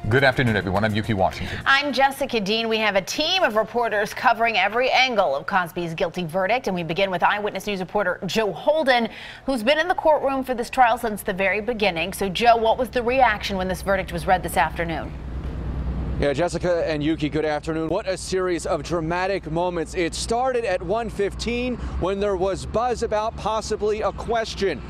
Good afternoon, everyone. I'm Ukee Washington. I'm Jessica Dean. We have a team of reporters covering every angle of Cosby's guilty verdict, and we begin with Eyewitness News reporter Joe Holden, who's been in the courtroom for this trial since the very beginning. So, Joe, what was the reaction when this verdict was read this afternoon? Yeah, Jessica and Ukee, good afternoon. What a series of dramatic moments. It started at 1:15 when there was buzz about possibly a question.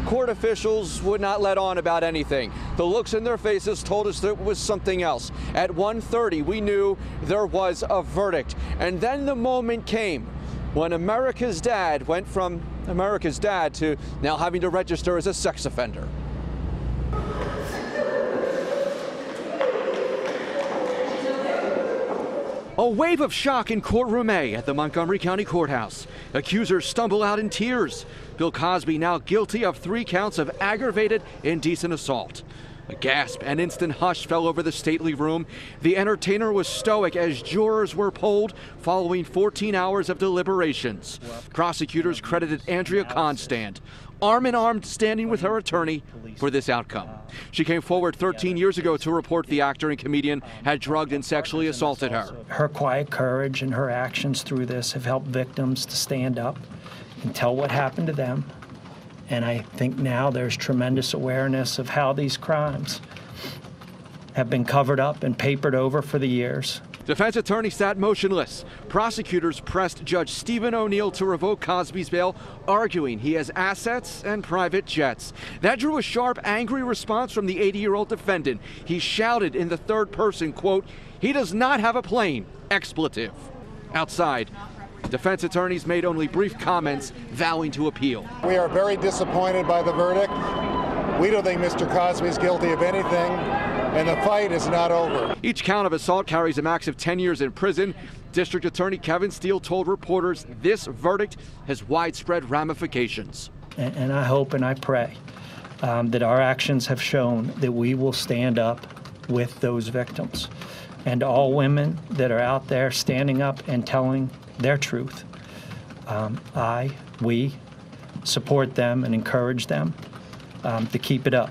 Court officials would not let on about anything. The looks in their faces told us there was something else. At 1:30, we knew there was a verdict. And then the moment came when America's dad went from America's dad to now having to register as a sex offender. A wave of shock in courtroom A at the Montgomery County Courthouse. Accusers stumble out in tears. Bill Cosby now guilty of 3 counts of aggravated indecent assault. A gasp and instant hush fell over the stately room. The entertainer was stoic as jurors were polled following 14 hours of deliberations. Prosecutors credited Andrea Constand, arm in arm standing with her attorney, for this outcome. She came forward 13 years ago to report the actor and comedian had drugged and sexually assaulted her. Her quiet courage and her actions through this have helped victims to stand up and tell what happened to them. And I think now there's tremendous awareness of how these crimes have been covered up and papered over for the years. Defense attorney sat motionless. Prosecutors pressed Judge Stephen O'Neill to revoke Cosby's bail, arguing he has assets and private jets. That drew a sharp, angry response from the 80-year-old defendant. He shouted in the third person, quote, "He does not have a plane," expletive. Outside, defense attorneys made only brief comments, vowing to appeal. We are very disappointed by the verdict. We don't think Mr. Cosby is guilty of anything, and the fight is not over. Each count of assault carries a max of 10 years in prison. District Attorney Kevin Steele told reporters this verdict has widespread ramifications. And I hope and I pray that our actions have shown that we will stand up with those victims. And all women that are out there standing up and telling their truth, we support them and encourage them to keep it up.